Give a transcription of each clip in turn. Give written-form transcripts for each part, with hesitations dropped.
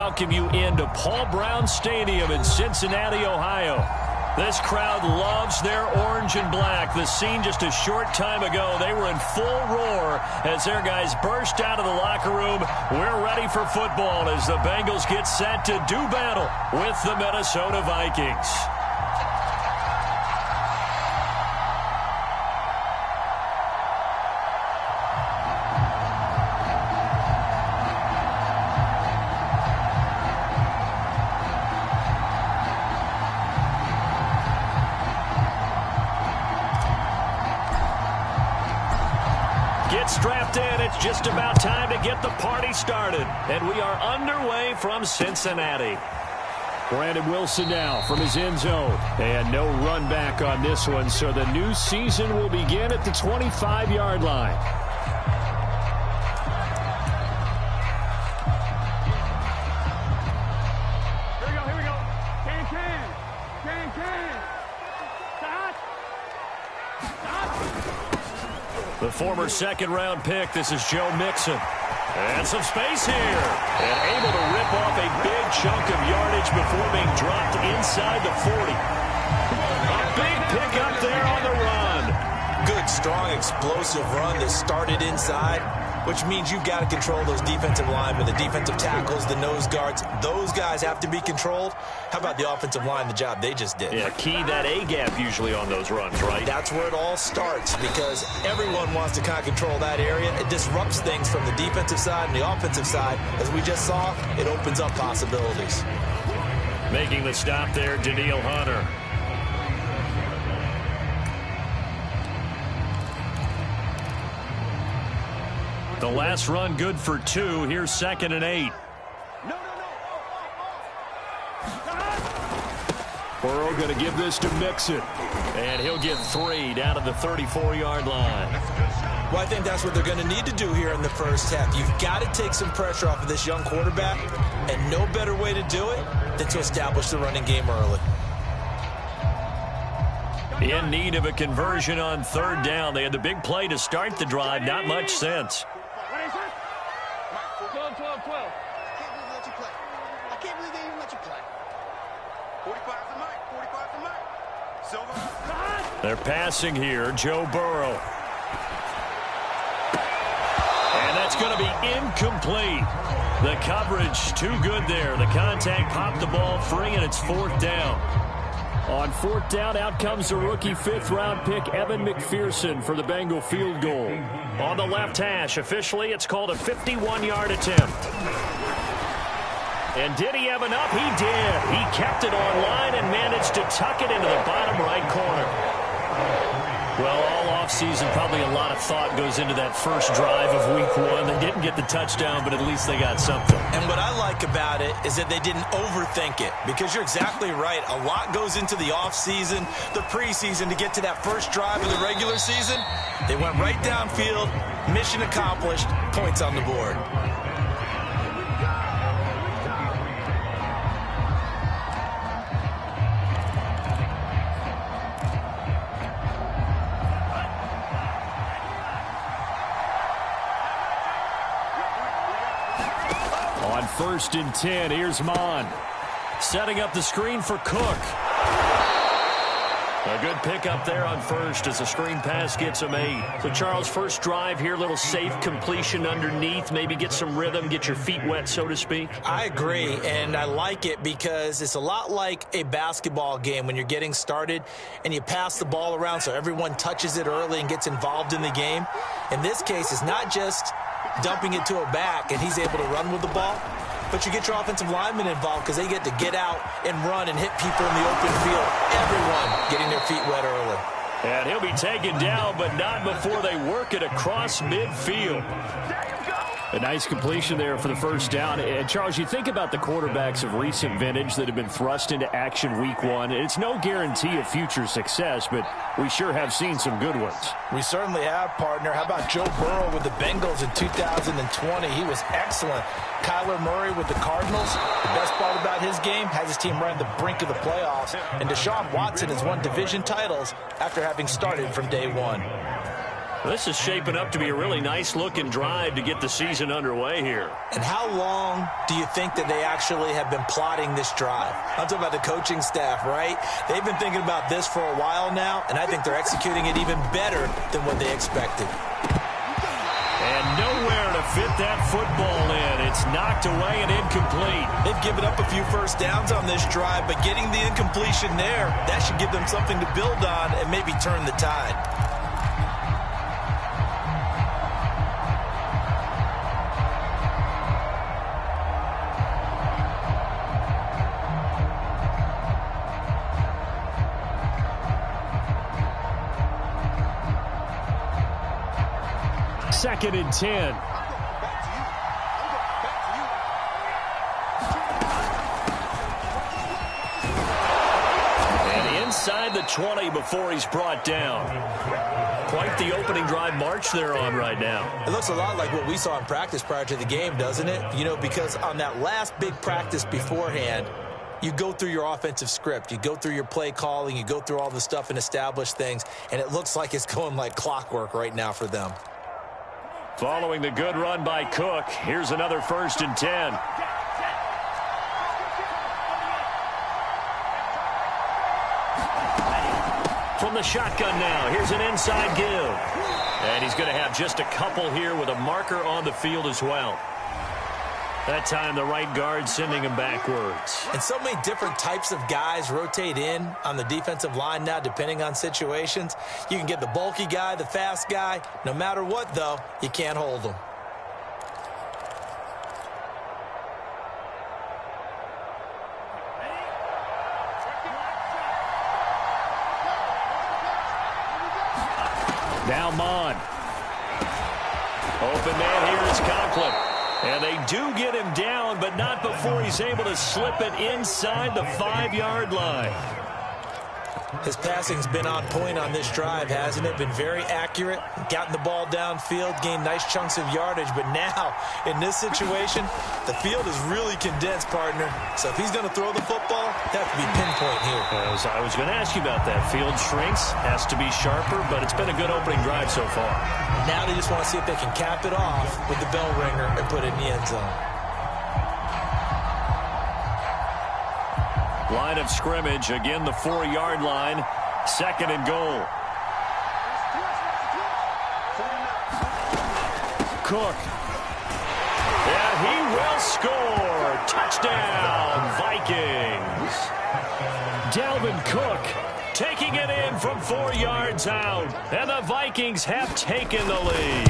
Welcome you into Paul Brown Stadium in Cincinnati, Ohio. This crowd loves their orange and black. The scene just a short time ago, they were in full roar as their guys burst out of the locker room. We're ready for football as the Bengals get set to do battle with the Minnesota Vikings. Get strapped in. It's just about time to get the party started. And we are underway from Cincinnati. Brandon Wilson now from his end zone. And no run back on this one, so the new season will begin at the 25-yard line. Here we go. Can. The former second-round pick, this is Joe Mixon. And some space here. And able to rip off a big chunk of yardage before being dropped inside the 40. A big pickup there on the run. Good, strong, explosive run that started inside, which means you've got to control those defensive linemen, the defensive tackles, the nose guards. Those guys have to be controlled. How about the offensive line, the job they just did? Yeah, key that A-gap usually on those runs, right? That's where it all starts because everyone wants to kind of control that area. It disrupts things from the defensive side and the offensive side. As we just saw, it opens up possibilities. Making the stop there, Danielle Hunter. The last run good for 2. Here's 2nd and 8. Burrow going to give this to Mixon. And he'll get 3 down to the 34-yard line. Well, I think that's what they're going to need to do here in the first half. You've got to take some pressure off of this young quarterback, and no better way to do it than to establish the running game early. In need of a conversion on 3rd down. They had the big play to start the drive. Not much sense. 12. I can't believe they even let you play. 45 for Mike. Silver. They're passing here. Joe Burrow. And that's going to be incomplete. The coverage too good there. The contact popped the ball free, and it's 4th down. On 4th down, out comes the rookie 5th-round pick, Evan McPherson, for the Bengal field goal. On the left hash, officially, it's called a 51-yard attempt. And did he have enough? He did. He kept it on line and managed to tuck it into the bottom right corner. Well, all offseason, probably a lot of thought goes into that first drive of week 1. They didn't get the touchdown, but at least they got something. And what I like about it is that they didn't overthink it, because you're exactly right. A lot goes into the offseason, the preseason, to get to that first drive of the regular season. They went right downfield, mission accomplished, points on the board. On 1st and 10, here's Mon. Setting up the screen for Cook. A good pickup there on 1st as the screen pass gets him 8. So, Charles, first drive here, little safe completion underneath, maybe get some rhythm, get your feet wet, so to speak. I agree, and I like it because it's a lot like a basketball game when you're getting started and you pass the ball around so everyone touches it early and gets involved in the game. In this case, it's not just dumping it to a back and he's able to run with the ball, but you get your offensive linemen involved because they get to get out and run and hit people in the open field. Everyone getting their feet wet early. And he'll be taken down, but not before they work it across midfield. A nice completion there for the first down. And, Charles, you think about the quarterbacks of recent vintage that have been thrust into action week 1. It's no guarantee of future success, but we sure have seen some good ones. We certainly have, partner. How about Joe Burrow with the Bengals in 2020? He was excellent. Kyler Murray with the Cardinals. The best part about his game, has his team right on the brink of the playoffs. And Deshaun Watson has won division titles after having started from day 1. This is shaping up to be a really nice-looking drive to get the season underway here. And how long do you think that they actually have been plotting this drive? I'm talking about the coaching staff, right? They've been thinking about this for a while now, and I think they're executing it even better than what they expected. And nowhere to fit that football in. It's knocked away and incomplete. They've given up a few first downs on this drive, but getting the incompletion there, that should give them something to build on and maybe turn the tide. Second and 10. And inside the 20 before he's brought down. Quite the opening drive march they're on right now. It looks a lot like what we saw in practice prior to the game, doesn't it? You know, because on that last big practice beforehand, you go through your offensive script. You go through your play calling. You go through all the stuff and establish things. And it looks like it's going like clockwork right now for them. Following the good run by Cook, here's another 1st and 10. From the shotgun now, here's an inside give. And he's going to have just a couple here with a marker on the field as well. That time the right guard sending him backwards. And so many different types of guys rotate in on the defensive line now depending on situations. You can get the bulky guy, the fast guy. No matter what, though, you can't hold them. Now Mon. Open man here is Conklin. And they do get him down, but not before he's able to slip it inside the 5-yard line. His passing's been on point on this drive, hasn't it? Been very accurate, gotten the ball downfield, gained nice chunks of yardage. But now, in this situation, the field is really condensed, partner. So if he's going to throw the football, that have to be pinpoint here. I was going to ask you about that. Field shrinks, has to be sharper, but it's been a good opening drive so far. Now they just want to see if they can cap it off with the bell ringer and put it in the end zone. Line of scrimmage, again the 4-yard line, 2nd and goal. Cook. And he will score. Touchdown, Vikings. Dalvin Cook taking it in from 4 yards out. And the Vikings have taken the lead.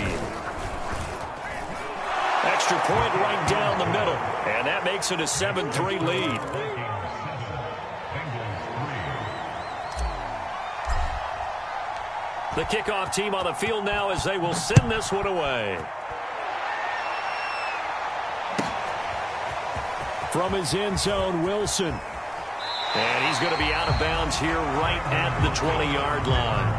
Extra point right down the middle. And that makes it a 7-3 lead. The kickoff team on the field now as they will send this one away. From his end zone, Wilson. And he's going to be out of bounds here right at the 20-yard line.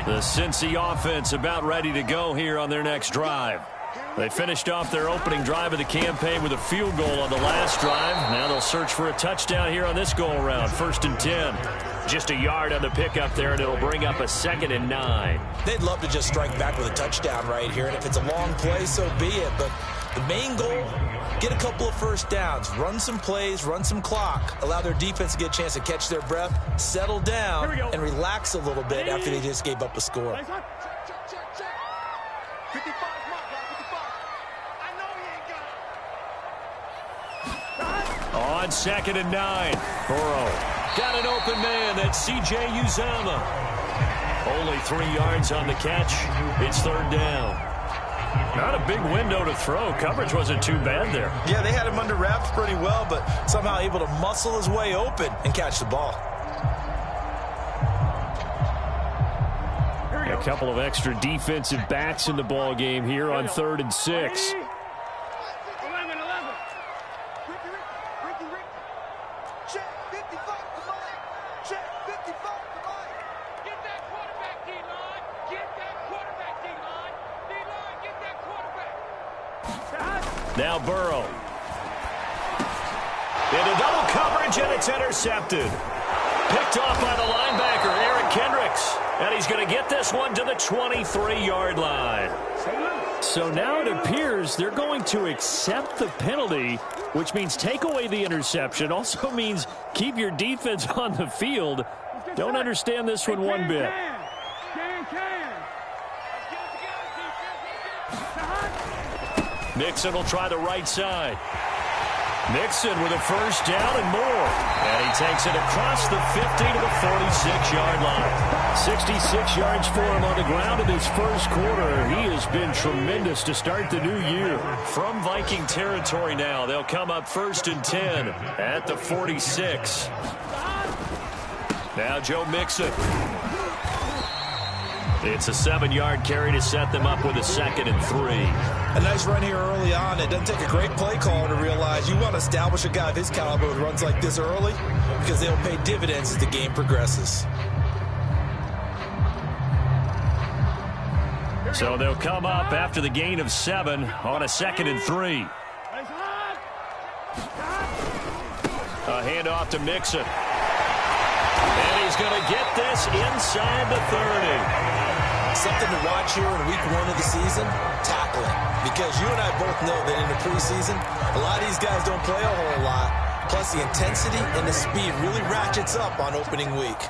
The Cincy offense about ready to go here on their next drive. They finished off their opening drive of the campaign with a field goal on the last drive. Now they'll search for a touchdown here on this go-around. 1st and 10. Just a yard on the pickup there, and it'll bring up a 2nd and 9. They'd love to just strike back with a touchdown right here, and if it's a long play, so be it. But the main goal, get a couple of first downs, run some plays, run some clock, allow their defense to get a chance to catch their breath, settle down, and relax a little bit after they just gave up a score. 55. On 2nd and 9, Burrow got an open man. That's C.J. Uzomah. Only 3 yards on the catch. It's 3rd down. Not a big window to throw. Coverage wasn't too bad there. Yeah, they had him under wraps pretty well, but somehow able to muscle his way open and catch the ball. A couple of extra defensive backs in the ball game here on 3rd and 6. Now Burrow. Into double coverage, and it's intercepted. Picked off by the linebacker, Eric Kendricks. And he's going to get this one to the 23-yard line. So now it appears they're going to accept the penalty, which means take away the interception. Also means keep your defense on the field. Don't understand this one bit. Mixon will try the right side. Mixon with a first down and more. And he takes it across the 50 to the 46-yard line. 66 yards for him on the ground in his first quarter. He has been tremendous to start the new year. From Viking territory now, they'll come up 1st and 10 at the 46. Now Joe Mixon. It's a 7-yard carry to set them up with a 2nd and 3. A nice run here early on. It doesn't take a great play caller to realize you want to establish a guy of his caliber with runs like this early because they'll pay dividends as the game progresses. So they'll come up after the gain of 7 on a 2nd and 3. A handoff to Mixon. And he's going to get this inside the 30. Something to watch here in week 1 of the season, tackling. Because you and I both know that in the preseason, a lot of these guys don't play a whole lot. Plus the intensity and the speed really ratchets up on opening week.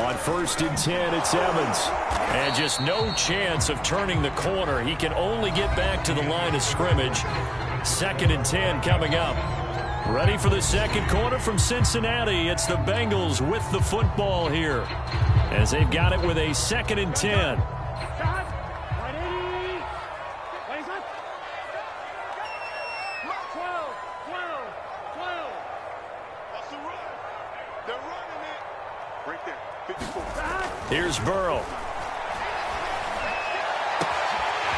On 1st and 10, it's Evans. And just no chance of turning the corner. He can only get back to the line of scrimmage. 2nd and 10 coming up. Ready for the second quarter from Cincinnati. It's the Bengals with the football here as they've got it with a 2nd and 10. Here's Burrow.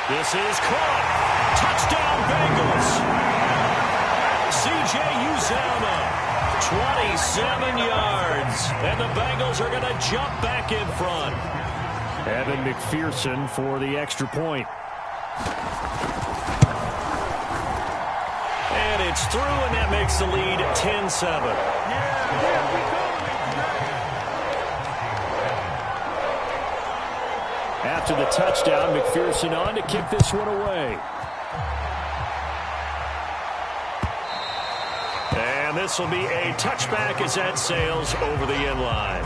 This is caught. Touchdown Bengals. C.J. Uzomah, 27 yards. And the Bengals are going to jump back in front. Evan McPherson for the extra point. And it's through, and that makes the lead 10-7. After the touchdown, McPherson on to kick this one away. And this will be a touchback as that sails over the end line.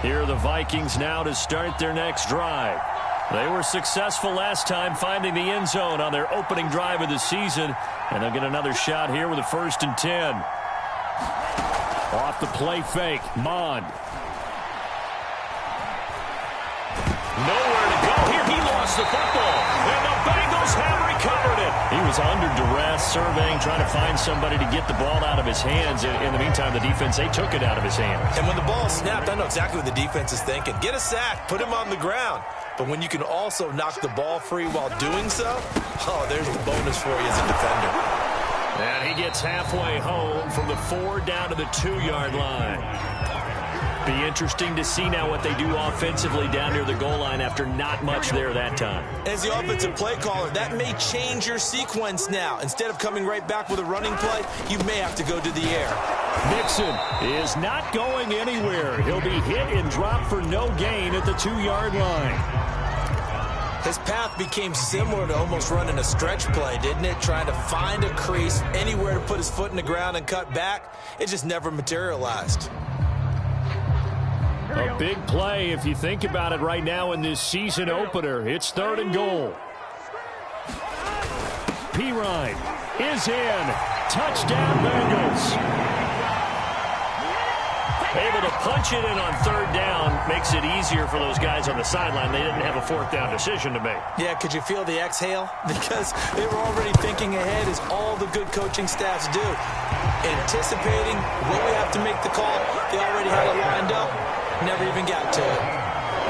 Here are the Vikings now to start their next drive. They were successful last time finding the end zone on their opening drive of the season, and they'll get another shot here with a 1st and 10. Off the play fake, Mond. Nowhere to go here. He lost the football, and the Bengals have recovered it. He was under duress, surveying, trying to find somebody to get the ball out of his hands. In the meantime, the defense, they took it out of his hands. And when the ball snapped, I know exactly what the defense is thinking. Get a sack, put him on the ground. But when you can also knock the ball free while doing so, oh, there's the bonus for you as a defender. And he gets halfway home from the 4 down to the 2-yard line. Be interesting to see now what they do offensively down near the goal line after not much there that time. As the offensive play caller, that may change your sequence now. Instead of coming right back with a running play, you may have to go to the air. Mixon is not going anywhere. He'll be hit and dropped for no gain at the 2-yard line. His path became similar to almost running a stretch play, didn't it? Trying to find a crease, anywhere to put his foot in the ground and cut back. It just never materialized. A big play if you think about it right now in this season opener. It's 3rd and goal. Pirine is in. Touchdown Bengals. Able to punch it in on third down makes it easier for those guys on the sideline. They didn't have a fourth down decision to make. Yeah, could you feel the exhale? Because they were already thinking ahead, as all the good coaching staffs do. Anticipating when we have to make the call. They already had it lined up. Never even got to it.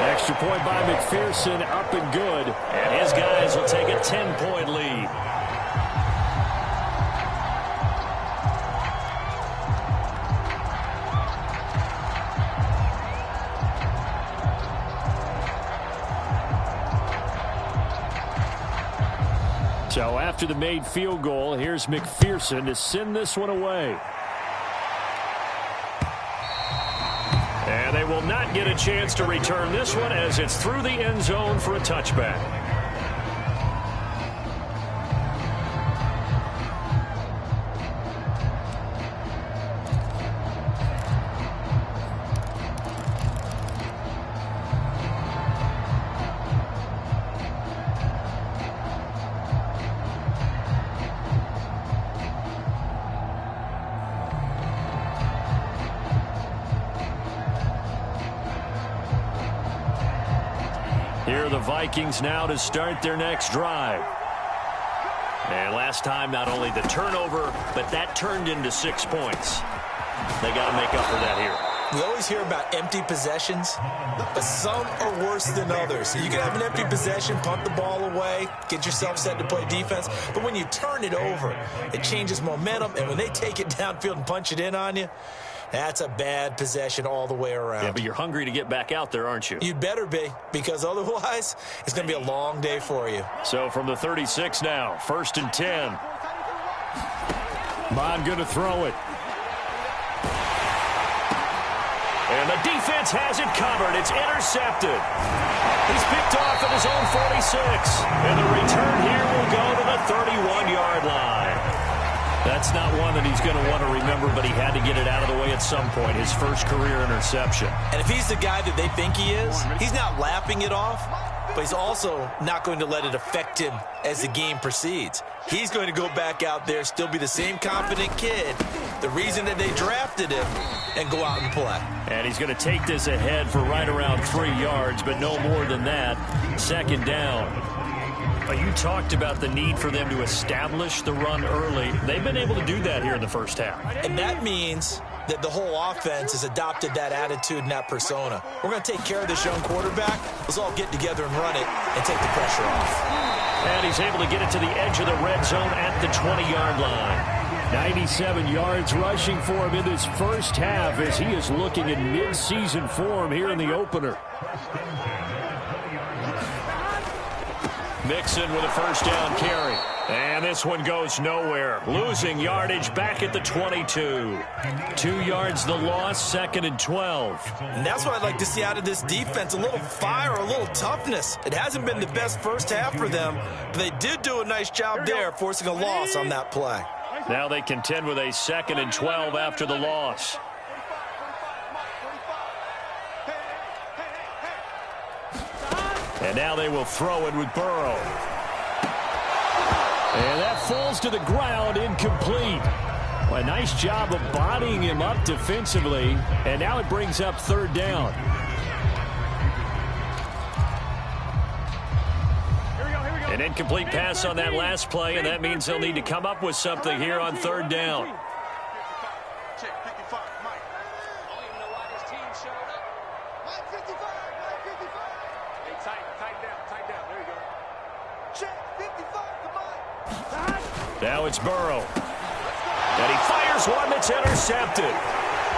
Extra point by McPherson, up and good. And his guys will take a 10-point lead. So after the made field goal, here's McPherson to send this one away. And they will not get a chance to return this one as it's through the end zone for a touchback. Here are the Vikings now to start their next drive. And last time, not only the turnover, but that turned into 6 points. They got to make up for that here. We always hear about empty possessions, but some are worse than others. You can have an empty possession, punt the ball away, get yourself set to play defense, but when you turn it over, it changes momentum, and when they take it downfield and punch it in on you, that's a bad possession all the way around. Yeah, but you're hungry to get back out there, aren't you? You'd better be, because otherwise it's going to be a long day for you. So from the 36 now, 1st and 10. Bond going to throw it. And the defense has it covered. It's intercepted. He's picked off at his own 46. And the return here will go to the 31-yard line. That's not one that he's going to want to remember, but he had to get it out of the way at some point. His first career interception. And if he's the guy that they think he is, he's not lapping it off, but he's also not going to let it affect him as the game proceeds. He's going to go back out there, still be the same confident kid, the reason that they drafted him, and go out and play. And he's going to take this ahead for right around 3 yards, but no more than that. 2nd down. You talked about the need for them to establish the run early. They've been able to do that here in the first half. And that means that the whole offense has adopted that attitude and that persona. We're going to take care of this young quarterback. Let's all get together and run it and take the pressure off. And he's able to get it to the edge of the red zone at the 20-yard line. 97 yards rushing for him in this first half as he is looking in mid-season form here in the opener. Mixon with a 1st down carry. And this one goes nowhere. Losing yardage back at the 22. 2 yards the loss, 2nd and 12. And that's what I'd like to see out of this defense. A little fire, a little toughness. It hasn't been the best first half for them, but they did do a nice job there, forcing a loss on that play. Now they contend with a 2nd and 12 after the loss. And now they will throw it with Burrow. And that falls to the ground, incomplete. Well, a nice job of bodying him up defensively. And now it brings up 3rd down. An incomplete pass on that last play, and that means they'll need to come up with something here on 3rd down. Check 55, Mike. I don't even know why this team showed up. Mike 55, Mike 55. Hey, tight down. There you go. Check 55 to Mike. Now it's Burrow. And he fires one that's intercepted.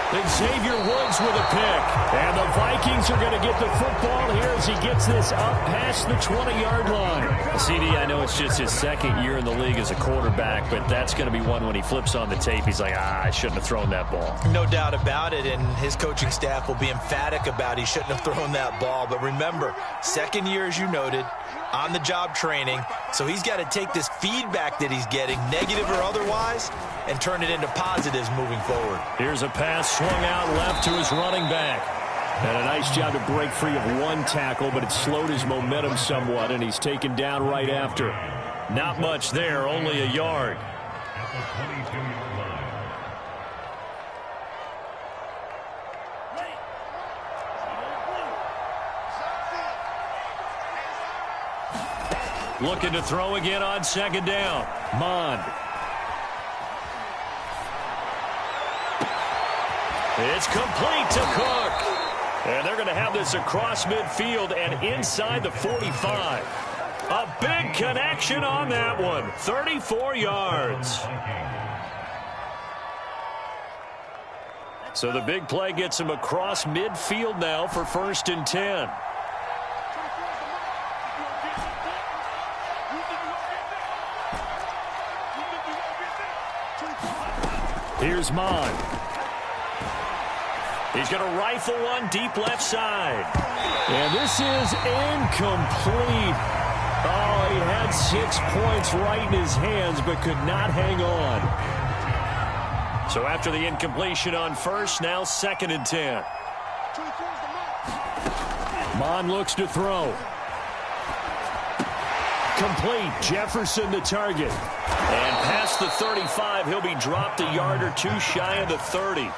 Xavier Woods with a pick. And the Vikings are going to get the football here as he gets this up past the 20-yard line. CD, I know it's just his 2nd year in the league as a quarterback, but that's going to be one when he flips on the tape, he's like, I shouldn't have thrown that ball. No doubt about it, and his coaching staff will be emphatic about he shouldn't have thrown that ball. But remember, 2nd year, as you noted, on-the-job training, so he's got to take this feedback that he's getting, negative or otherwise, and turn it into positives moving forward. Here's a pass swung out left to his running back. And a nice job to break free of one tackle, but it slowed his momentum somewhat, and he's taken down right after. Not much there, only a yard. Looking to throw again on second down. Mond. It's complete to Cook. And they're going to have this across midfield and inside the 45. A big connection on that one. 34 yards. So the big play gets him across midfield now for 1st and 10. Here's Mond. He's going to rifle one deep left side. And this is incomplete. Oh, he had 6 points right in his hands, but could not hang on. So after the incompletion on first, now 2nd and 10. Mond looks to throw. Complete. Jefferson the target. And past the 35, he'll be dropped a yard or two shy of the 30.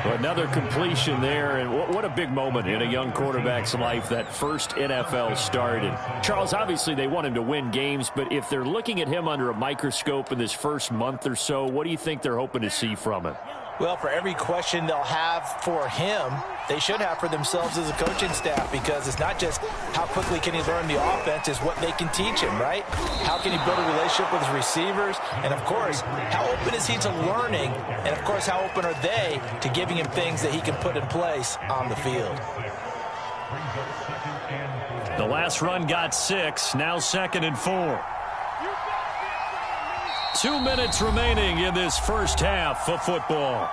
Another completion there, and what a big moment in a young quarterback's life, that first NFL start. And Charles, obviously they want him to win games, but if they're looking at him under a microscope in this first month or so, what do you think they're hoping to see from him? Well, for every question they'll have for him, they should have for themselves as a coaching staff, because it's not just how quickly can he learn the offense, it's what they can teach him, right? How can he build a relationship with his receivers? And, of course, how open is he to learning? And, of course, how open are they to giving him things that he can put in place on the field? The last run got 6, now 2nd and 4. 2 minutes remaining in this first half of football.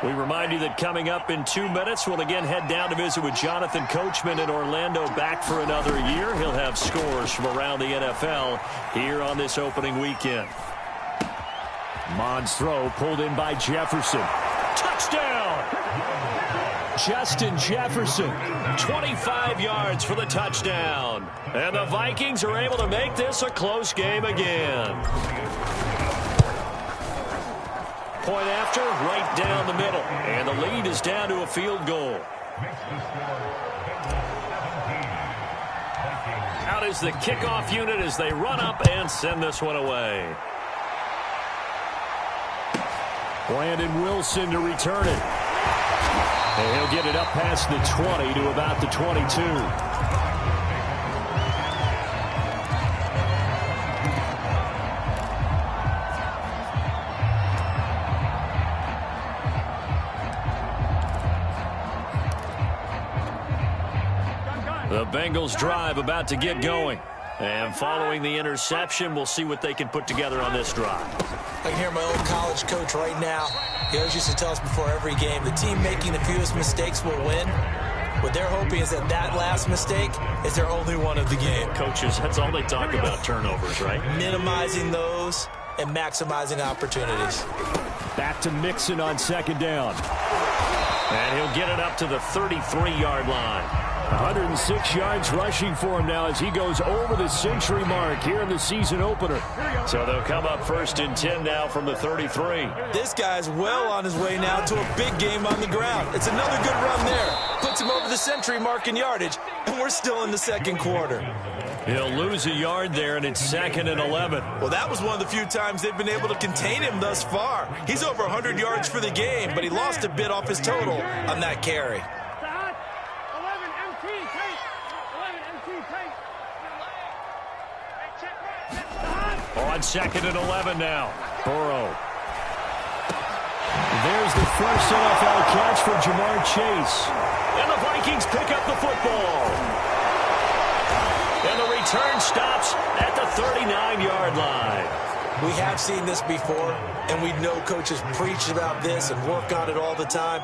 We remind you that coming up in 2 minutes, we'll again head down to visit with Jonathan Coachman in Orlando, back for another year. He'll have scores from around the NFL here on this opening weekend. Mond's throw pulled in by Jefferson. Touchdown! Justin Jefferson. 25 yards for the touchdown. And the Vikings are able to make this a close game again. Point after, right down the middle. And the lead is down to a field goal. Out is the kickoff unit as they run up and send this one away. Brandon Wilson to return it. And he'll get it up past the 20 to about the 22. The Bengals drive about to get going. And following the interception, we'll see what they can put together on this drive. I can hear my old college coach right now. He always used to tell us before every game, the team making the fewest mistakes will win. What they're hoping is that that last mistake is their only one of the game. Coaches, that's all they talk about, turnovers, right? Minimizing those and maximizing opportunities. Back to Mixon on second down. And he'll get it up to the 33-yard line. 106 yards rushing for him now as he goes over the century mark here in the season opener. So they'll come up 1st and 10 now from the 33. This guy's well on his way now to a big game on the ground. It's another good run there. Puts him over the century mark in yardage, and we're still in the second quarter. He'll lose a yard there, and it's 2nd and 11. Well, that was one of the few times they've been able to contain him thus far. He's over 100 yards for the game, but he lost a bit off his total on that carry. On 2nd and 11 now. Burrow. There's the first NFL catch for Jamar Chase. And the Vikings pick up the football. And the return stops at the 39-yard line. We have seen this before, and we know coaches preach about this and work on it all the time.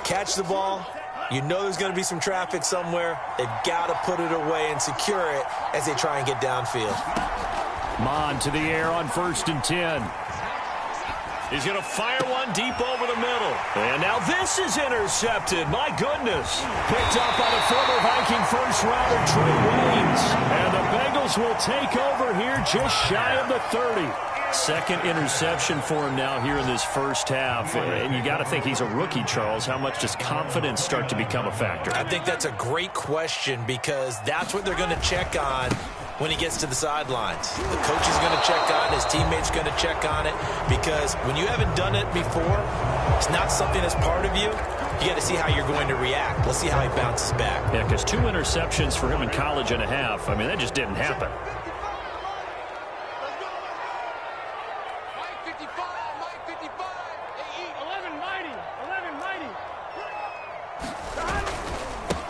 Catch the ball. You know there's going to be some traffic somewhere. They've got to put it away and secure it as they try and get downfield. Mond to the air on 1st and 10. He's going to fire one deep over the middle. And now this is intercepted. My goodness. Picked up by the former Viking first-rounder Trey Waynes. And the Bengals Bills will take over here just shy of the 30. Second interception for him now here in this first half. And you got to think he's a rookie, Charles. How much does confidence start to become a factor? I think that's a great question because that's what they're going to check on when he gets to the sidelines. The coach is going to check on it. His teammates going to check on it because when you haven't done it before, it's not something that's part of you. You got to see how you're going to react. Let's see how he bounces back. Yeah, because 2 interceptions for him in college and a half. I mean, that just didn't happen.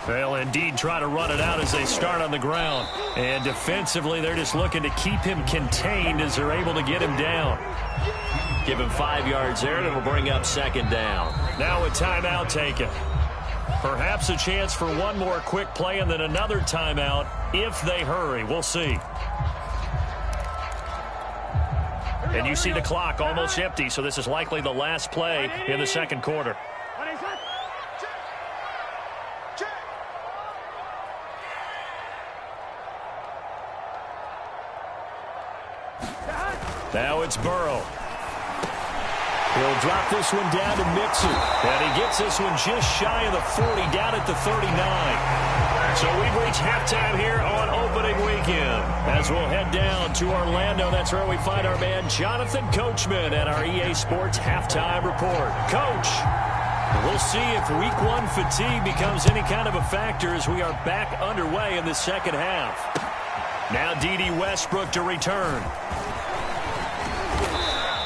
They'll indeed try to run it out as they start on the ground. And defensively, they're just looking to keep him contained as they're able to get him down. Give him 5 yards there, and it'll bring up second down. Now a timeout taken. Perhaps a chance for one more quick play and then another timeout if they hurry. We'll see. And you see the clock almost empty, so this is likely the last play in the second quarter. Now it's Burrow. He'll drop this one down to Mixon. And he gets this one just shy of the 40, down at the 39. So we've reached halftime here on opening weekend. As we'll head down to Orlando, that's where we find our man Jonathan Coachman at our EA Sports Halftime Report. Coach, we'll see if Week 1 fatigue becomes any kind of a factor as we are back underway in the second half. Now D.D. Westbrook to return.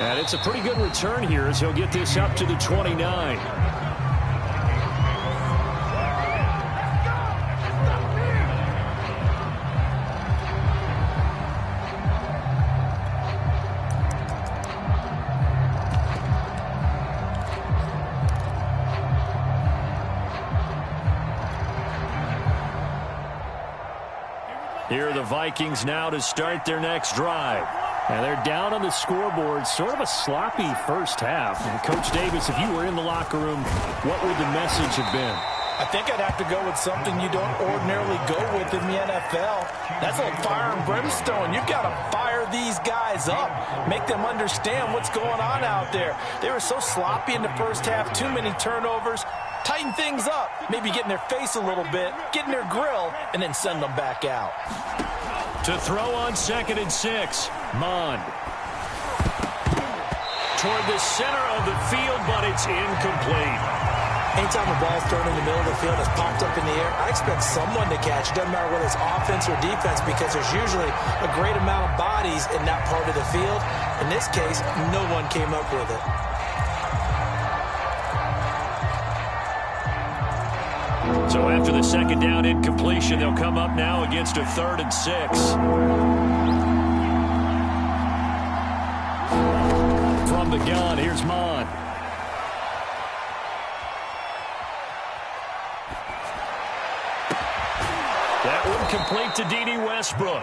And it's a pretty good return here as he'll get this up to the 29. Here are the Vikings now to start their next drive. And they're down on the scoreboard, sort of a sloppy first half. And Coach Davis, if you were in the locker room, what would the message have been? I think I'd have to go with something you don't ordinarily go with in the NFL. That's like fire and brimstone. You've got to fire these guys up, make them understand what's going on out there. They were so sloppy in the first half, too many turnovers. Tighten things up, maybe get in their face a little bit, get in their grill, and then send them back out. To throw on 2nd and 6, Mond. Toward the center of the field, but it's incomplete. Anytime a ball's thrown in the middle of the field, it's popped up in the air, I expect someone to catch it. Doesn't matter whether it's offense or defense because there's usually a great amount of bodies in that part of the field. In this case, no one came up with it. So after the second down incompletion, they'll come up now against a 3rd and 6. From the gun, here's Mond. That one complete to D.D. Westbrook.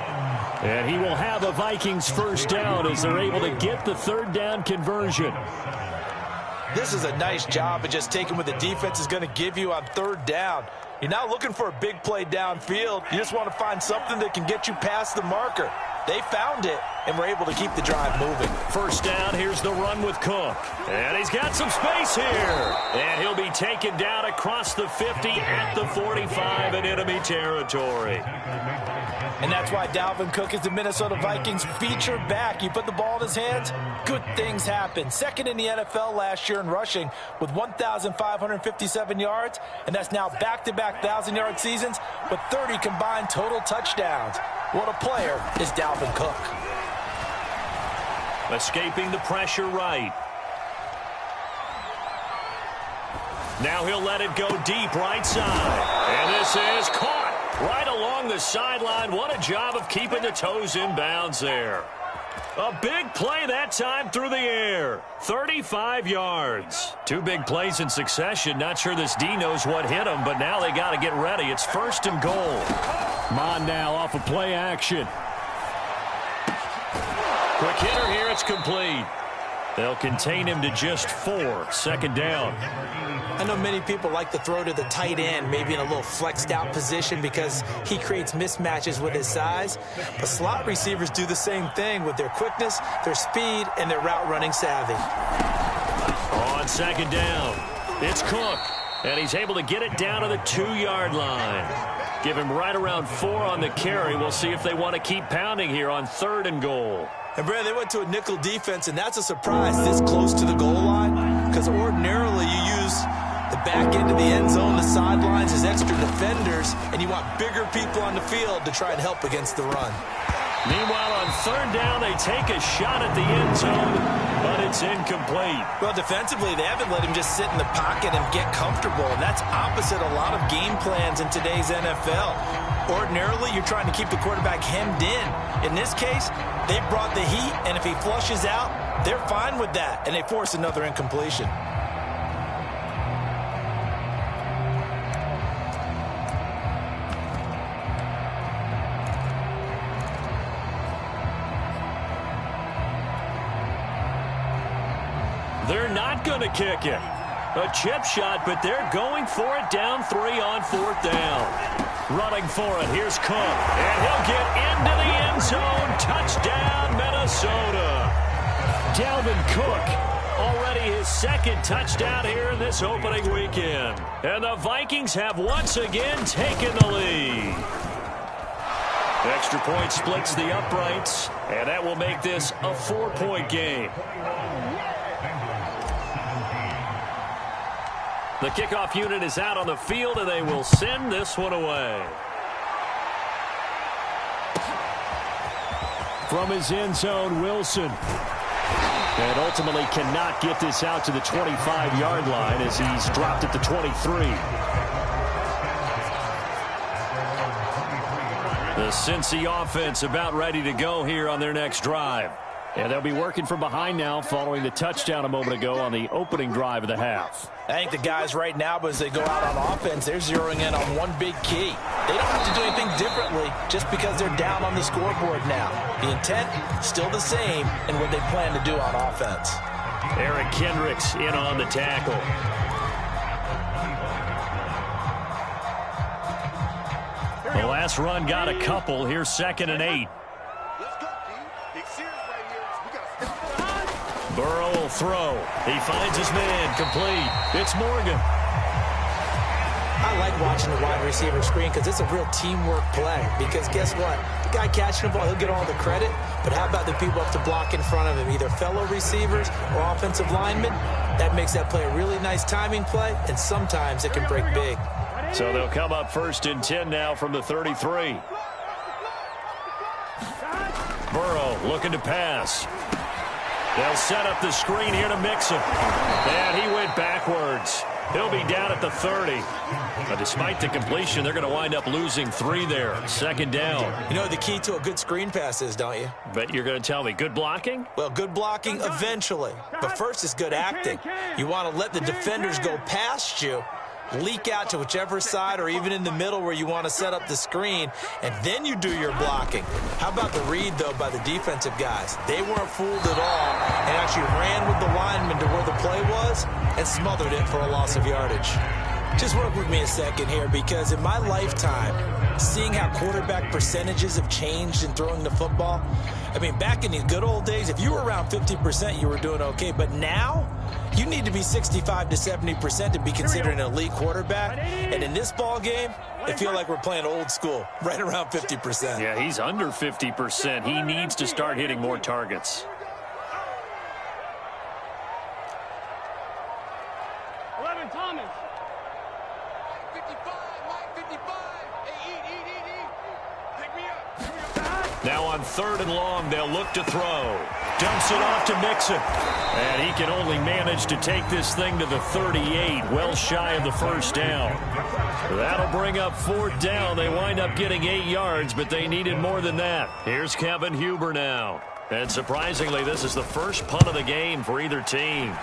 And he will have a Vikings first down as they're able to get the 3rd down conversion. This is a nice job of just taking what the defense is going to give you on 3rd down. You're not looking for a big play downfield. You just want to find something that can get you past the marker. They found it, and were able to keep the drive moving. First down, here's the run with Cook. And he's got some space here. And he'll be taken down across the 50 at the 45 in enemy territory. And that's why Dalvin Cook is the Minnesota Vikings featured back. You put the ball in his hands, good things happen. Second in the NFL last year in rushing with 1,557 yards, and that's now back-to-back 1,000-yard seasons with 30 combined total touchdowns. What a player is Dalvin Cook. Escaping the pressure right. Now he'll let it go deep right side. And this is caught right along the sideline. What a job of keeping the toes in bounds there. A big play that time through the air. 35 yards. Two big plays in succession. Not sure this D knows what hit him, but now they got to get ready. It's 1st and goal. Mond now off of play action. Quick hitter here. It's complete. They'll contain him to just 4. Second down. I know many people like to throw to the tight end, maybe in a little flexed out position because he creates mismatches with his size. But slot receivers do the same thing with their quickness, their speed, and their route running savvy. On second down, it's Cook, and he's able to get it down to the 2-yard line. Give him right around 4 on the carry. We'll see if they want to keep pounding here on 3rd and goal. And, Brad, they went to a nickel defense, and that's a surprise this close to the goal line because ordinarily you use the back end of the end zone, the sidelines as extra defenders, and you want bigger people on the field to try and help against the run. Meanwhile, on 3rd down, they take a shot at the end zone, but it's incomplete. Well, defensively, they haven't let him just sit in the pocket and get comfortable, and that's opposite a lot of game plans in today's NFL. Ordinarily, you're trying to keep the quarterback hemmed in. In this case, they brought the heat, and if he flushes out, they're fine with that, and they force another incompletion. They're not going to kick it. A chip shot, but they're going for it down 3 on 4th down. Running for it, here's Cook, and he'll get into the end zone. Touchdown, Minnesota. Dalvin Cook, already his 2nd touchdown here in this opening weekend. And the Vikings have once again taken the lead. Extra point splits the uprights, and that will make this a 4-point game. The kickoff unit is out on the field, and they will send this one away. From his end zone, Wilson. And ultimately cannot get this out to the 25-yard line as he's dropped at the 23. The Cincy offense about ready to go here on their next drive. And they'll be working from behind now following the touchdown a moment ago on the opening drive of the half. I think the guys right now, as they go out on offense, they're zeroing in on one big key. They don't have to do anything differently just because they're down on the scoreboard now. The intent, still the same in what they plan to do on offense. Eric Kendricks in on the tackle. The last run got a couple. Here's 2nd and 8. Burrow will throw. He finds his man. Complete. It's Morgan. I like watching the wide receiver screen because it's a real teamwork play. Because guess what? The guy catching the ball, he'll get all the credit. But how about the people up to block in front of him, either fellow receivers or offensive linemen? That makes that play a really nice timing play, and sometimes it can break big. So they'll come up 1st and 10 now from the 33. Burrow looking to pass. They'll set up the screen here to Mixon. And he went backwards. He'll be down at the 30. But despite the completion, they're going to wind up losing 3 there. 2nd down. You know the key to a good screen pass is, don't you? But you're going to tell me, good blocking? Well, good blocking eventually. But first is good acting. You want to let the defenders go past you, leak out to whichever side or even in the middle where you want to set up the screen, and then you do your blocking. How about the read, though, by the defensive guys? They weren't fooled at all and actually ran with the lineman to where the play was and smothered it for a loss of yardage. Just work with me a second here, because in my lifetime, seeing how quarterback percentages have changed in throwing the football, I mean, back in the good old days, if you were around 50%, you were doing okay. But now, you need to be 65 to 70% to be considered an elite quarterback. And in this ball game, I feel like we're playing old school, right around 50%. Yeah, he's under 50%. He needs to start hitting more targets. 11, Thomas. 55, Mike 55. Hey, eat. Pick me up. Now on 3rd and long, they'll look to throw. Dumps it off to Mixon. And he can only manage to take this thing to the 38, well shy of the 1st down. That'll bring up 4th down. They wind up getting 8 yards, but they needed more than that. Here's Kevin Huber now. And surprisingly, this is the first punt of the game for either team.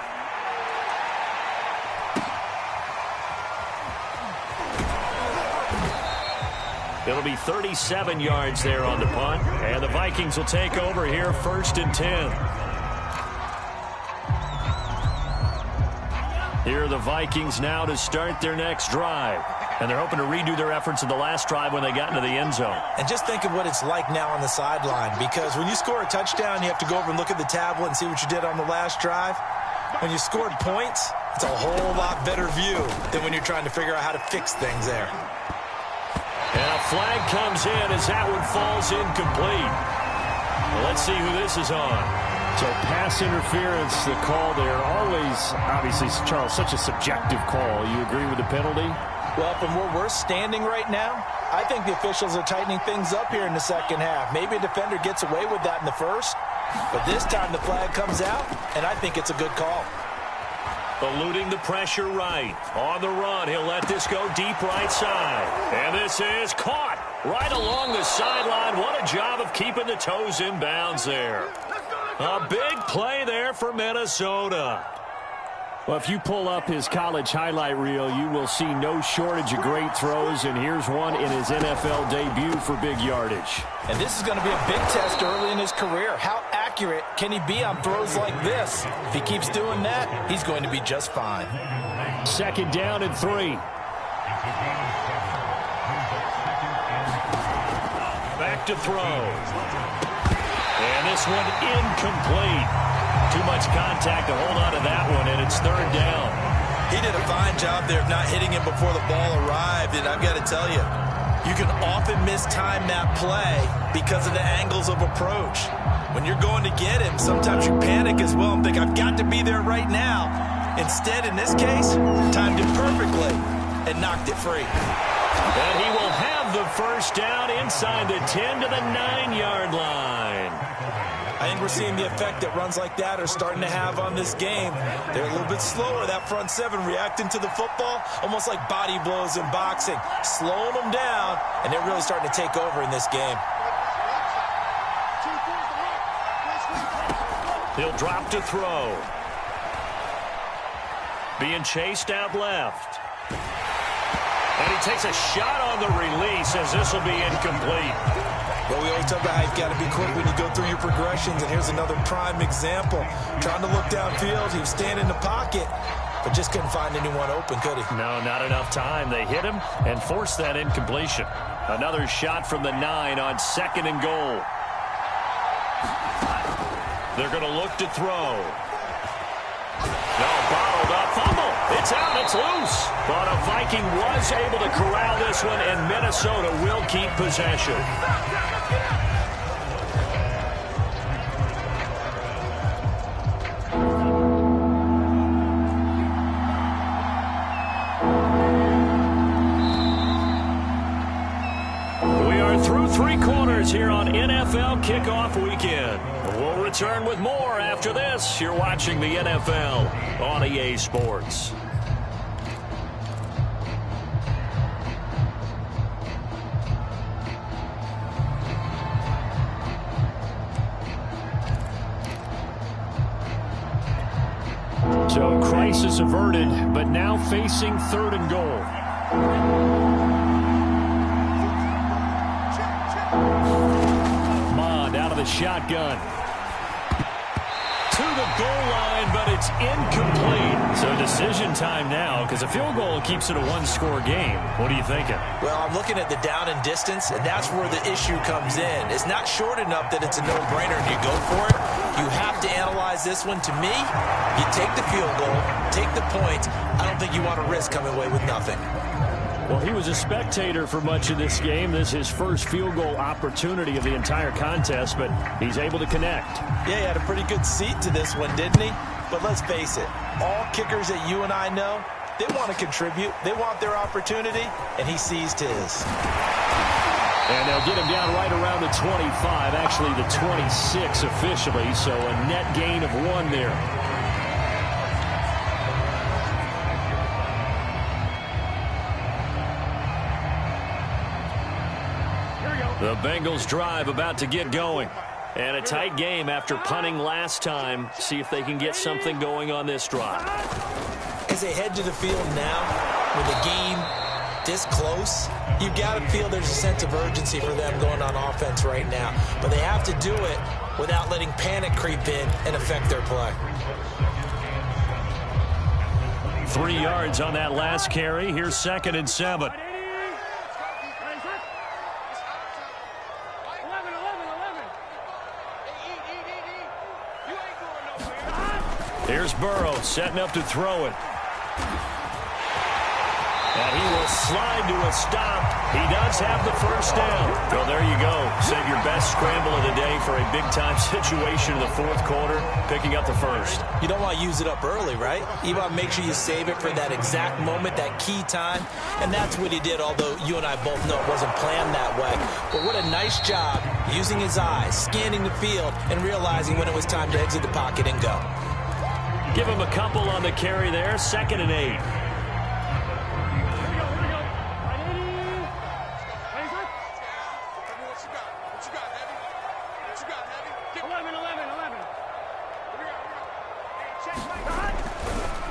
It'll be 37 yards there on the punt, and the Vikings will take over here 1st and 10. Here are the Vikings now to start their next drive. And they're hoping to redo their efforts in the last drive when they got into the end zone. And just think of what it's like now on the sideline, because when you score a touchdown, you have to go over and look at the tablet and see what you did on the last drive. When you scored points, it's a whole lot better view than when you're trying to figure out how to fix things there. And a flag comes in as that one falls incomplete. Well, let's see who this is on. So pass interference, the call there. Always, obviously, Charles, such a subjective call. You agree with the penalty? Well, from where we're standing right now, I think the officials are tightening things up here in the second half. Maybe a defender gets away with that in the first, but this time the flag comes out, and I think it's a good call. Eluding the pressure right. On the run, he'll let this go deep right side. And this is caught right along the sideline. What a job of keeping the toes in bounds there. A big play there for Minnesota. Well, if you pull up his college highlight reel, you will see no shortage of great throws, and here's one in his NFL debut for big yardage. And this is going to be a big test early in his career. How accurate can he be on throws like this? If he keeps doing that, he's going to be just fine. 2nd down and 3. Back to throw. And this one incomplete. Too much contact to hold on to that one, and it's 3rd down. He did a fine job there of not hitting him before the ball arrived, and I've got to tell you, you can often mistime that play because of the angles of approach. When you're going to get him, sometimes you panic as well and think, I've got to be there right now. Instead, in this case, timed it perfectly and knocked it free. And he will have the 1st down inside the 10 to the 9-yard line. I think we're seeing the effect that runs like that are starting to have on this game. They're a little bit slower, that front 7, reacting to the football, almost like body blows in boxing, slowing them down, and they're really starting to take over in this game. He'll drop to throw. Being chased out left. And he takes a shot on the release as this will be incomplete. Well, we always talk about how you've got to be quick when you go through your progressions, and here's another prime example. Trying to look downfield, he was standing in the pocket, but just couldn't find anyone open, could he? No, not enough time. They hit him and forced that incompletion. Another shot from the 9 on 2nd and goal. They're going to look to throw. No, bottled up, fumble. It's out, it's loose. But a Viking was able to corral this one, and Minnesota will keep possession. We are through 3 quarters here on NFL Kickoff Weekend. We'll return with more after this. You're watching the NFL on EA Sports. So crisis averted, but now facing 3rd and goal. Mond out of the shotgun. To the goal line, but it's incomplete. So decision time now, because a field goal keeps it a 1-score game. What are you thinking? Well, I'm looking at the down and distance, and that's where the issue comes in. It's not short enough that it's a no-brainer and you go for it. You have to analyze this one. To me, you take the field goal, take the point. I don't think you want to risk coming away with nothing. Well, he was a spectator for much of this game. This is his first field goal opportunity of the entire contest, but he's able to connect. Yeah, he had a pretty good seat to this one, didn't he? But let's face it, all kickers that you and I know, they want to contribute. They want their opportunity, and he seized his. And they'll get him down right around the 25, actually the 26 officially, so a net gain of 1 there. The Bengals drive about to get going. And a tight game after punting last time. See if they can get something going on this drive. As they head to the field now, with the game this close, you've got to feel there's a sense of urgency for them going on offense right now. But they have to do it without letting panic creep in and affect their play. 3 yards on that last carry. Here's 2nd and 7. Here's Burrow setting up to throw it. And he will slide to a stop. He does have the first down. Well, there you go. Save your best scramble of the day for a big-time situation in the 4th quarter, picking up the first. You don't want to use it up early, right? You want to make sure you save it for that exact moment, that key time. And that's what he did, although you and I both know it wasn't planned that way. But what a nice job using his eyes, scanning the field, and realizing when it was time to exit the pocket and go. Give him a couple on the carry there. 2nd and 8.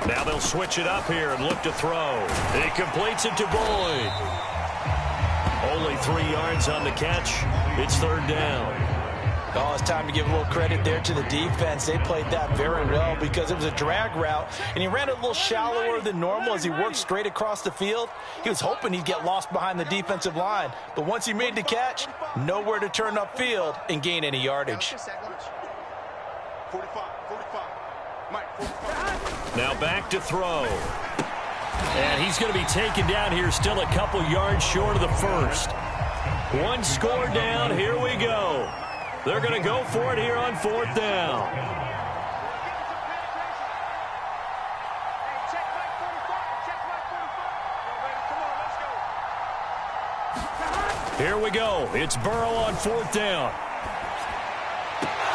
Now they'll switch it up here and look to throw. He completes it to Boyd. Only 3 yards on the catch. It's 3rd down. Oh, it's time to give a little credit there to the defense. They played that very well because it was a drag route, and he ran it a little shallower than normal as he worked straight across the field. He was hoping he'd get lost behind the defensive line, but once he made the catch, nowhere to turn upfield and gain any yardage. 45. Mike, 45. Now back to throw. And he's going to be taken down here, still a couple yards short of the first. 1 score down. Here we go. They're going to go for it here on 4th down. Here we go. It's Burrow on 4th down.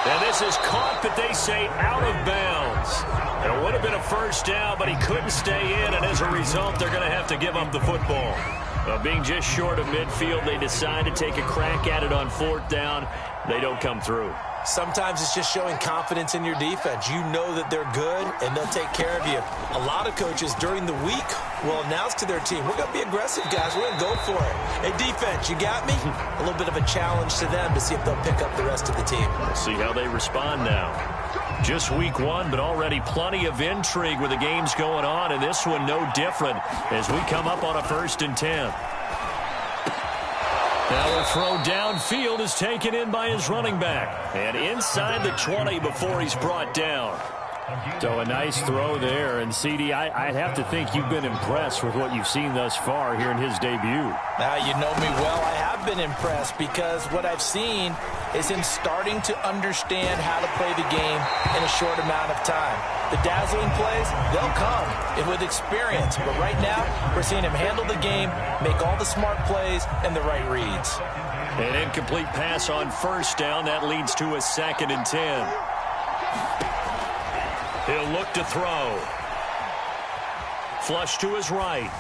And this is caught, but they say out of bounds. It would have been a first down, but he couldn't stay in, and as a result, they're going to have to give up the football. Being just short of midfield, they decide to take a crack at it on 4th down. They don't come through. Sometimes it's just showing confidence in your defense. You know that they're good, and they'll take care of you. A lot of coaches during the week will announce to their team, we're going to be aggressive, guys. We're going to go for it. Hey, defense, you got me? A little bit of a challenge to them to see if they'll pick up the rest of the team. We'll see how they respond now. Just week 1, but already plenty of intrigue with the games going on, and this one no different as we come up on a 1st and 10. Now a throw downfield is taken in by his running back. And inside the 20 before he's brought down. So a nice throw there. And, CD, I'd have to think you've been impressed with what you've seen thus far here in his debut. Now, you know me well. I have been impressed because what I've seen is him starting to understand how to play the game in a short amount of time. The dazzling plays, they'll come with experience. But right now, we're seeing him handle the game, make all the smart plays, and the right reads. An incomplete pass on 1st down. That leads to a 2nd and 10. He'll look to throw. Flush to his right.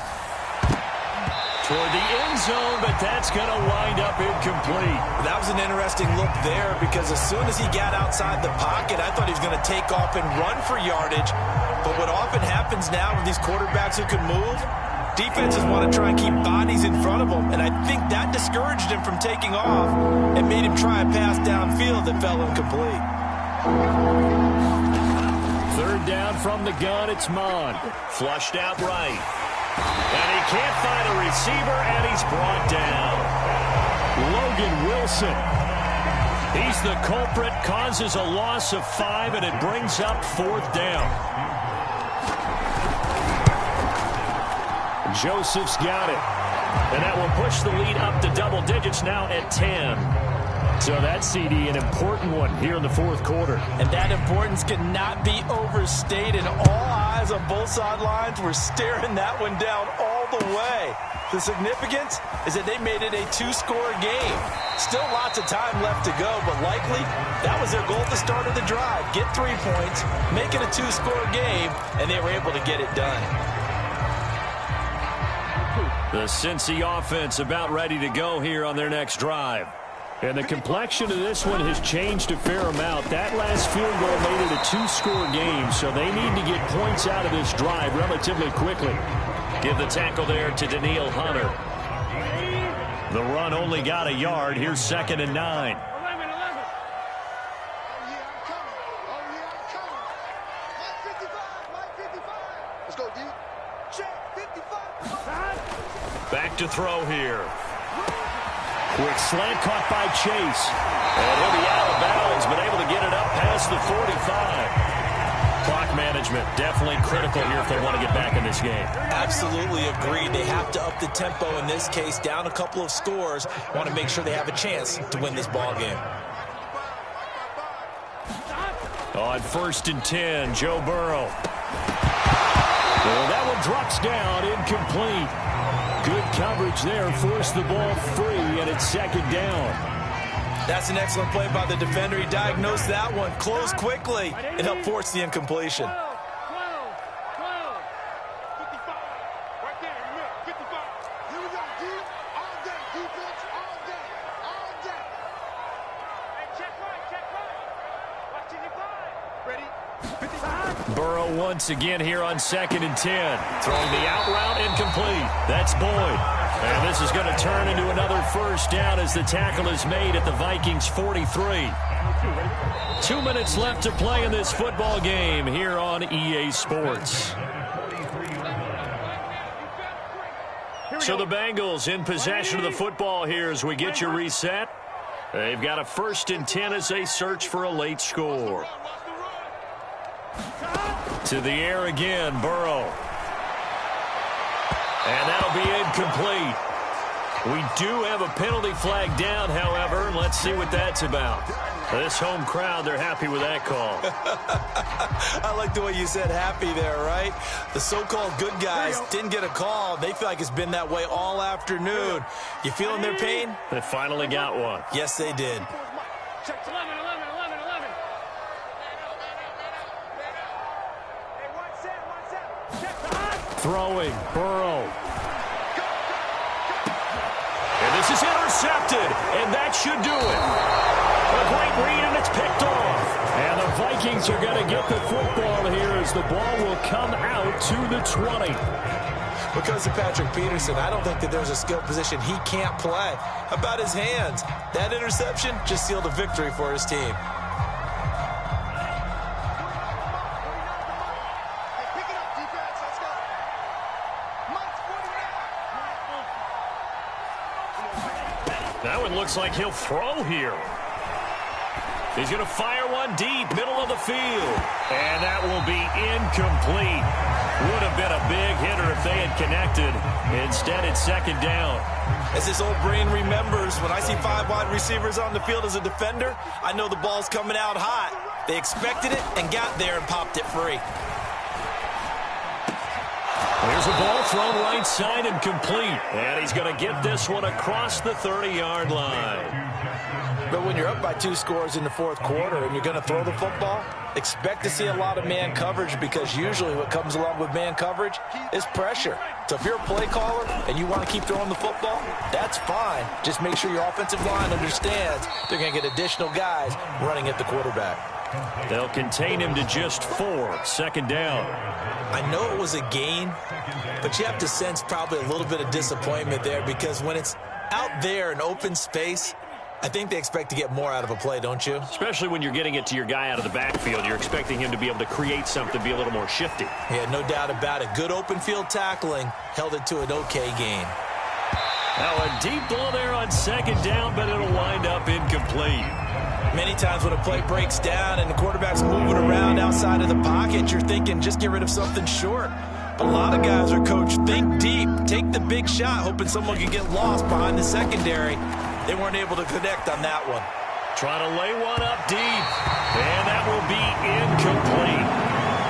Toward the end zone, but that's going to wind up incomplete. That was an interesting look there because as soon as he got outside the pocket, I thought he was going to take off and run for yardage. But what often happens now with these quarterbacks who can move, defenses want to try and keep bodies in front of them, and I think that discouraged him from taking off and made him try a pass downfield that fell incomplete. 3rd down from the gun, it's Mond. Flushed out right. And he can't find a receiver, and he's brought down. Logan Wilson. He's the culprit, causes a loss of 5, and it brings up 4th down. Joseph's got it. And that will push the lead up to double digits now at 10. So that's, CD, an important one here in the 4th quarter. And that importance cannot be overstated. All eyes on both sidelines were staring that one down all the way. The significance is that they made it a 2-score game. Still lots of time left to go, but likely that was their goal at the start of the drive. Get 3 points, make it a 2-score game, and they were able to get it done. The Cincy offense about ready to go here on their next drive. And the complexion of this one has changed a fair amount. That last field goal made it a 2-score game, so they need to get points out of this drive relatively quickly. Give the tackle there to Daniil Hunter. The run only got a yard. Here's 2nd and 9. Let's go, D. Back to throw here. Quick slant caught by Chase. And he'll be out of bounds, but able to get it up past the 45. Clock management, definitely critical here if they want to get back in this game. Absolutely agreed. They have to up the tempo in this case, down a couple of scores. Want to make sure they have a chance to win this ball game. On 1st and 10, Joe Burrow. Well, that one drops down, incomplete. Good coverage there, forced the ball free, and it's 2nd down. That's an excellent play by the defender. He diagnosed that one, closed quickly, and helped force the incompletion. 55. Right there, 55. Here we go, D. All day, defense, all day, all day. Hey, check right. Watch it, 5. Ready? 55. Burrow once again here on 2nd and 10. Throwing the out route, incomplete. That's Boyd. And this is going to turn into another 1st down as the tackle is made at the Vikings 43. 2 minutes left to play in this football game here on EA Sports. So the Bengals in possession of the football here as we get you reset. They've got a 1st and 10 as they search for a late score. To the air again, Burrow. And that'll be incomplete. We do have a penalty flag down, however. Let's see what that's about. This home crowd, they're happy with that call. I like the way you said happy there, right? The so-called good guys didn't get a call. They feel like it's been that way all afternoon. You feeling their pain? They finally got one. Yes, they did. Check 11. Hey, 1-7. Check Throwing, Burrow. And this is intercepted, and that should do it. A great read, and it's picked off. And the Vikings are going to get the football here as the ball will come out to the 20. Because of Patrick Peterson, I don't think that there's a skill position he can't play. How about his hands? That interception just sealed a victory for his team. That one looks like he'll throw here. He's going to fire one deep, middle of the field. And that will be incomplete. Would have been a big hitter if they had connected. Instead, it's 2nd down. As this old brain remembers, when I see 5 wide receivers on the field as a defender, I know the ball's coming out hot. They expected it and got there and popped it free. Here's a ball thrown right side and complete. And he's going to get this one across the 30-yard line. But when you're up by 2 scores in the 4th quarter and you're going to throw the football, expect to see a lot of man coverage, because usually what comes along with man coverage is pressure. So if you're a play caller and you want to keep throwing the football, that's fine. Just make sure your offensive line understands they're going to get additional guys running at the quarterback. They'll contain him to just 4. 2nd down. I know it was a gain, but you have to sense probably a little bit of disappointment there, because when it's out there in open space, I think they expect to get more out of a play, don't you? Especially when you're getting it to your guy out of the backfield. You're expecting him to be able to create something, be a little more shifty. Yeah, no doubt about it. Good open field tackling held it to an okay gain. Now a deep ball there on 2nd down, but it'll wind up incomplete. Many times when a play breaks down and the quarterback's moving around outside of the pocket, you're thinking just get rid of something short. But a lot of guys are coached, think deep, take the big shot, hoping someone can get lost behind the secondary. They weren't able to connect on that one. Trying to lay one up deep, and that will be incomplete.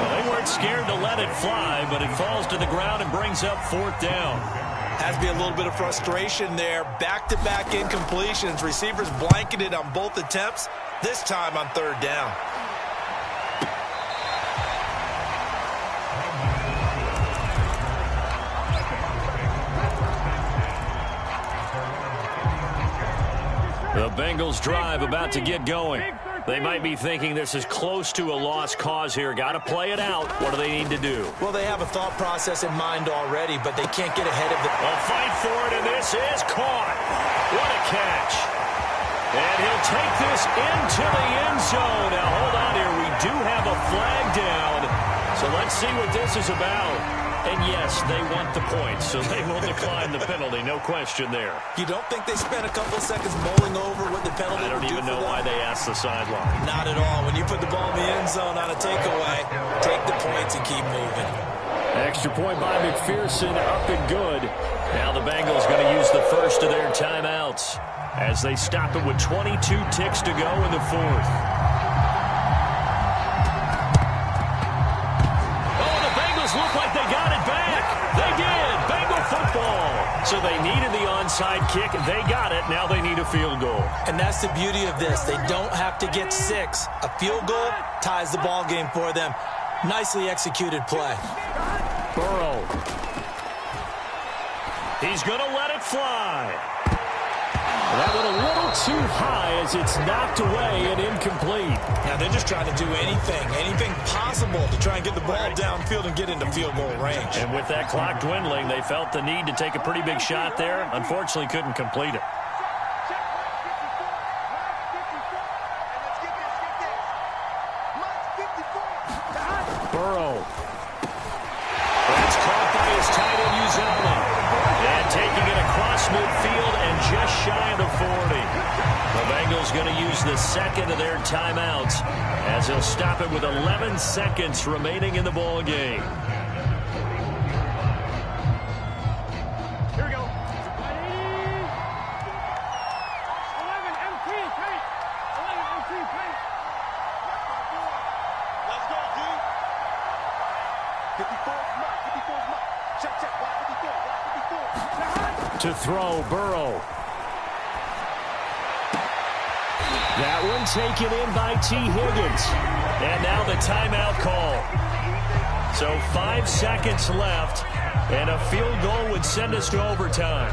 Well, they weren't scared to let it fly, but it falls to the ground and brings up 4th down. Has to be a little bit of frustration there. Back-to-back incompletions. Receivers blanketed on both attempts, this time on 3rd down. The Bengals drive about to get going. They might be thinking this is close to a lost cause here. Got to play it out. What do they need to do? Well, they have a thought process in mind already, but they can't get ahead of it. A fight for it, and this is caught. What a catch. And he'll take this into the end zone. Now, hold on here. We do have a flag down. So let's see what this is about. And yes, they want the points, so they will decline the penalty. No question there. You don't think they spent a couple of seconds mulling over what the penalty I don't even know why they asked the sideline. Not at all. When you put the ball in the end zone on a takeaway, take the points and keep moving. Extra point by McPherson, up and good. Now the Bengals going to use the first of their timeouts as they stop it with 22 ticks to go in the fourth. Oh, the Bengals look like they got it back. They did. Bengal football. So they needed the onside kick. They got it. Now they need a field goal. And that's the beauty of this. They don't have to get 6. A field goal ties the ball game for them. Nicely executed play. Burrow. He's going to let it fly. That went a little too high as it's knocked away and incomplete. Now they're just trying to do anything possible to try and get the ball downfield and get into field goal range. And with that clock dwindling, they felt the need to take a pretty big shot there. Unfortunately, couldn't complete it. Burrow. That's caught by his tight end, Uzomah. And taking it across midfield and just shy of the 40. The Bengals going to use the second of their timeouts as they'll stop it with 11 seconds remaining in the ball game. Here we go. 11 MT, paint. 11 MT, paint. Let's go, D. 54's Mike. 54's Mike. Check, check. Block 54. Block 54. To throw, Burrow. That one taken in by T. Higgins. And now the timeout call. So 5 seconds left, and a field goal would send us to overtime.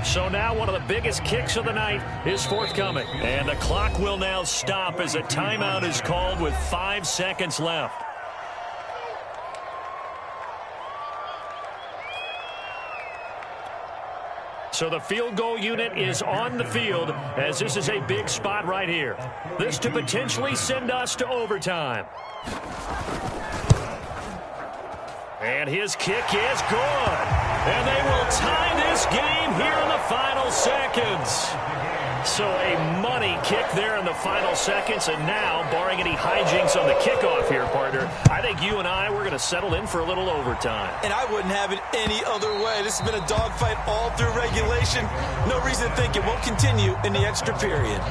So now one of the biggest kicks of the night is forthcoming. And the clock will now stop as a timeout is called with 5 seconds left. So the field goal unit is on the field as this is a big spot right here. This to potentially send us to overtime. And his kick is good. And they will tie this game here in the final seconds. So a money kick there in the final seconds. And now, barring any hijinks on the kickoff here, partner, I think you and I, we're going to settle in for a little overtime. And I wouldn't have it any other way. This has been a dogfight all through regulation. No reason to think it won't continue in the extra period.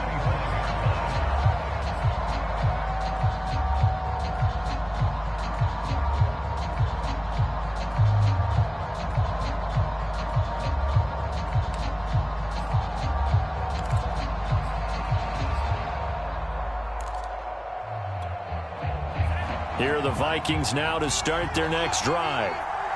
Here are the Vikings now to start their next drive.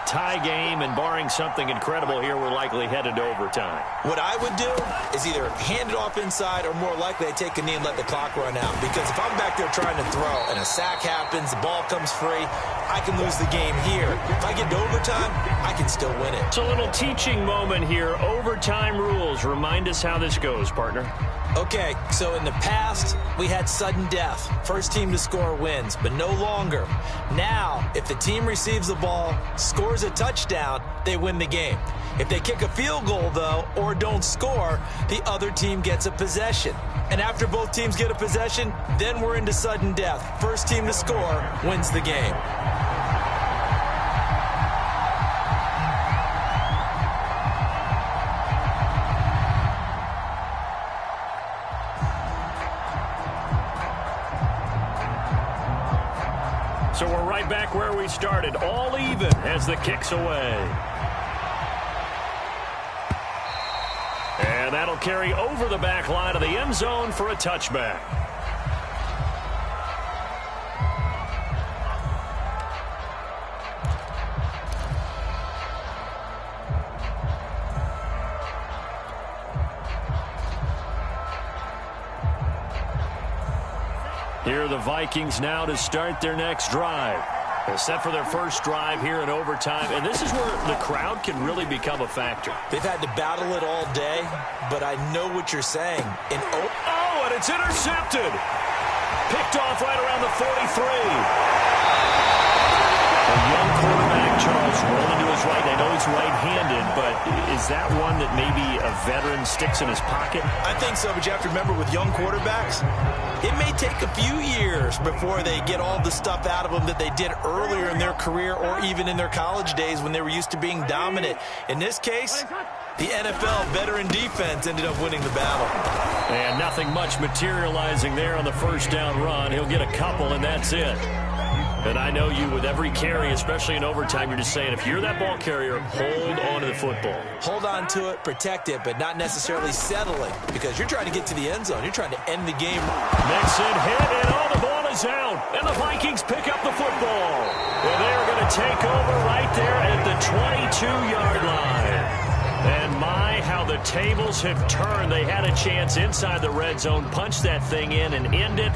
Tie game, and barring something incredible here, we're likely headed to overtime. What I would do is either hand it off inside or more likely I take a knee and let the clock run out. Because if I'm back there trying to throw and a sack happens, the ball comes free, I can lose the game here. If I get to overtime, I can still win it. So a little teaching moment here. Overtime rules. Remind us how this goes, partner. Okay, so in the past, we had sudden death. First team to score wins, but no longer. Now, if the team receives the ball, scores a touchdown, they win the game. If they kick a field goal, though, or don't score, the other team gets a possession. And after both teams get a possession, then we're into sudden death. First team to score wins the game. So we're right back where we started, all even as the kick's away. And that'll carry over the back line of the end zone for a touchback. Here are the Vikings now to start their next drive. They're set for their first drive here in overtime, and this is where the crowd can really become a factor. They've had to battle it all day, but I know what you're saying. And it's intercepted. Picked off right around the 43. A young quarterback, Charles, rolling to his right. I know he's right-handed, but is that one that maybe a veteran sticks in his pocket? I think so, but you have to remember with young quarterbacks, it may take a few years before they get all the stuff out of them that they did earlier in their career or even in their college days when they were used to being dominant. In this case, the NFL veteran defense ended up winning the battle. And nothing much materializing there on the first down run. He'll get a couple, and that's it. And I know you, with every carry, especially in overtime, you're just saying, if you're that ball carrier, hold on to the football. Hold on to it, protect it, but not necessarily settling, because you're trying to get to the end zone. You're trying to end the game. Mixon hit, and the ball is out. And the Vikings pick up the football. Well, they're going to take over right there at the 22-yard line. And my, how the tables have turned. They had a chance inside the red zone, punch that thing in and end it.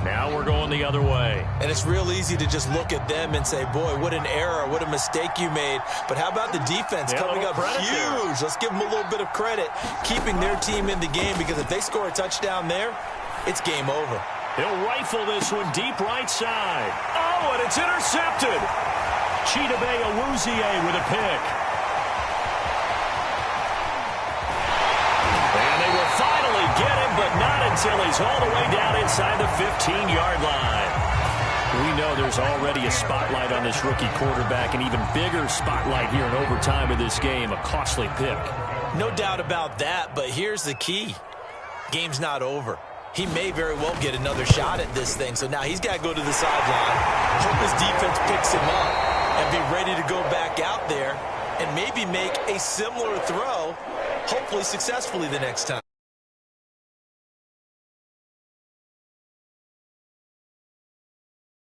Now we're going the other way. And it's real easy to just look at them and say, boy, what an error, what a mistake you made. But how about the defense coming up huge? Let's give them a little bit of credit, keeping their team in the game, because if they score a touchdown there, it's game over. He'll rifle this one deep right side. Oh, and it's intercepted. Chidobe Awuzie with a pick. Finally get him, but not until he's all the way down inside the 15-yard line. We know there's already a spotlight on this rookie quarterback, an even bigger spotlight here in overtime of this game, a costly pick. No doubt about that, but here's the key. Game's not over. He may very well get another shot at this thing, so now he's got to go to the sideline, hope his defense picks him up, and be ready to go back out there and maybe make a similar throw, hopefully successfully the next time.